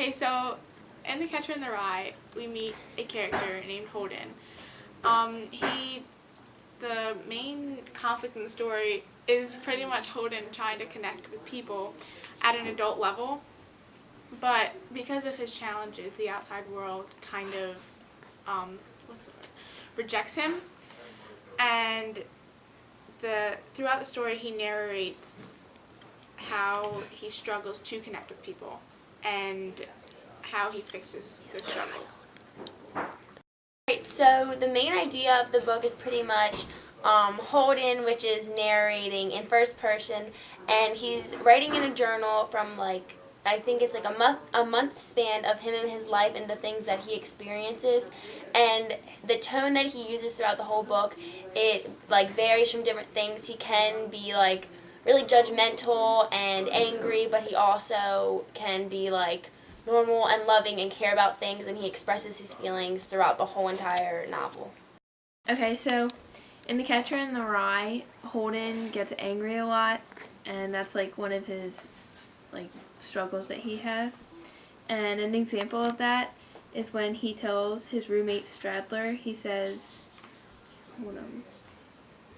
Okay, so in The Catcher in the Rye, we meet a character named Holden. The main conflict in the story is pretty much Holden trying to connect with people at an adult level, but because of his challenges, the outside world kind of, rejects him, and throughout the story he narrates how he struggles to connect with people and how he fixes those struggles. Right, so the main idea of the book is pretty much Holden, which is narrating in first person, and he's writing in a journal from I think it's a month span of him and his life and the things that he experiences, and the tone that he uses throughout the whole book, it varies from different things. He can be really judgmental and angry, but he also can be normal and loving and care about things, and he expresses his feelings throughout the whole entire novel. Okay, so in The Catcher in the Rye, Holden gets angry a lot, and that's one of his struggles that he has. And an example of that is when he tells his roommate Stradler, he says,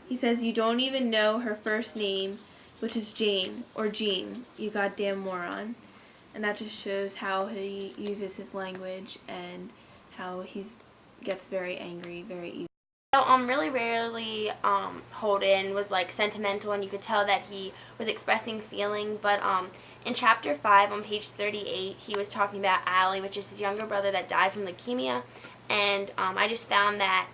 "You don't even know her first name, which is Jane, or Jean, you goddamn moron." And that just shows how he uses his language and how he gets very angry very easily. So, really rarely, Holden was sentimental, and you could tell that he was expressing feeling. But in chapter 5 on page 38, he was talking about Allie, which is his younger brother that died from leukemia. And I just found that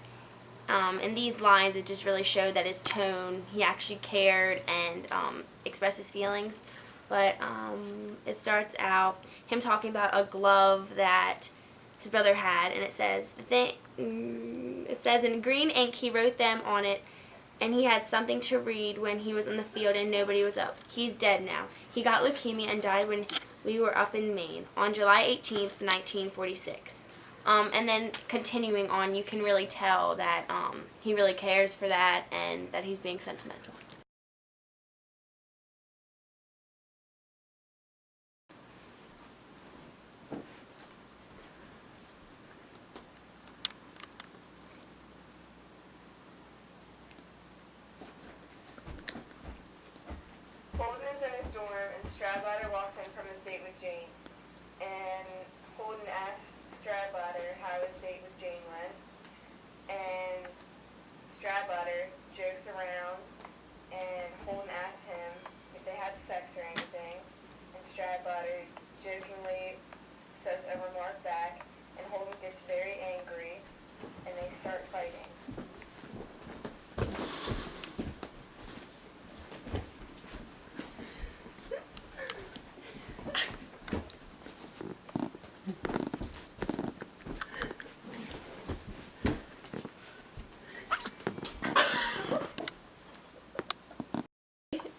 in these lines, it just really showed that his tone, he actually cared and expressed his feelings. But it starts out him talking about a glove that his brother had, and it says in green ink he wrote them on it, and he had something to read when he was in the field and nobody was up. He's dead now. He got leukemia and died when we were up in Maine on July 18th, 1946. And then continuing on, you can really tell that he really cares for that and that he's being sentimental. Holden is in his dorm, and Stradlater walks in from his date with Jane. And Holden asks Stradlater how his date with Jane went. And Stradlater jokes around, and Holden asks him if they had sex or anything. And Stradlater jokingly says a remark back, and Holden gets very angry, and they start fighting.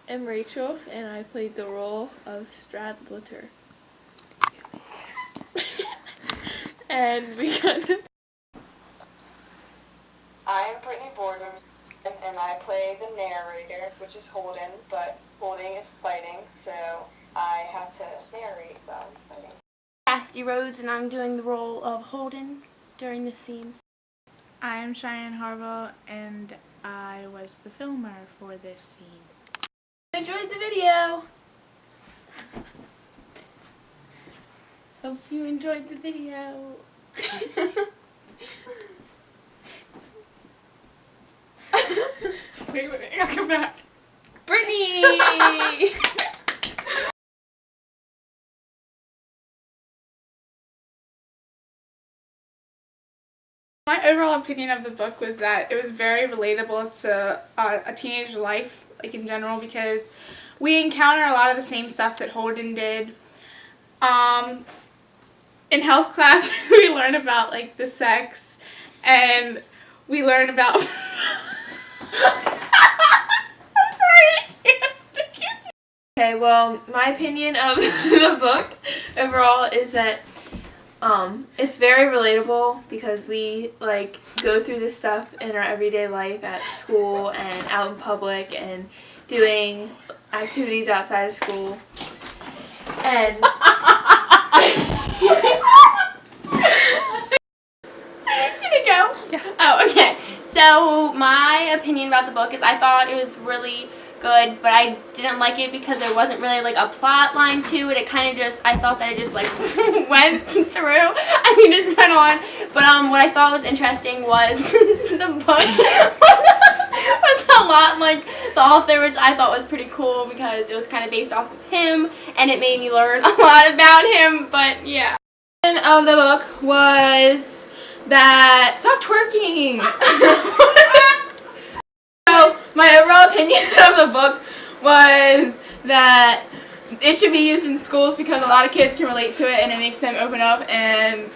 I'm Rachel, and I played the role of Stradlater. And we I am Brittany Borden, and I play the narrator, which is Holden, but Holden is fighting, so I have to narrate while he's fighting. Casty Rhodes, and I'm doing the role of Holden during this scene. I am Cheyenne Harville, and I was the filmer for this scene. enjoyed the video. Hope you enjoyed the video. Wait, I'll come back. Brittany! My overall opinion of the book was that it was very relatable to a teenage life, in general, because we encounter a lot of the same stuff that Holden did. In health class, we learn about, the sex, and we learn about... I'm sorry. Okay, well, my opinion of the book overall is that it's very relatable because we go through this stuff in our everyday life at school and out in public and doing activities outside of school. And opinion about the book is I thought it was really good, but I didn't like it because there wasn't really like a plot line to it. It kind of just, I thought that it just like went through. I mean, just went on. But what I thought was interesting was the book was a lot like the author, which I thought was pretty cool because it was kind of based off of him, and it made me learn a lot about him. But yeah. Of the book was that stop twerking. So my overall opinion of the book was that it should be used in schools because a lot of kids can relate to it and it makes them open up and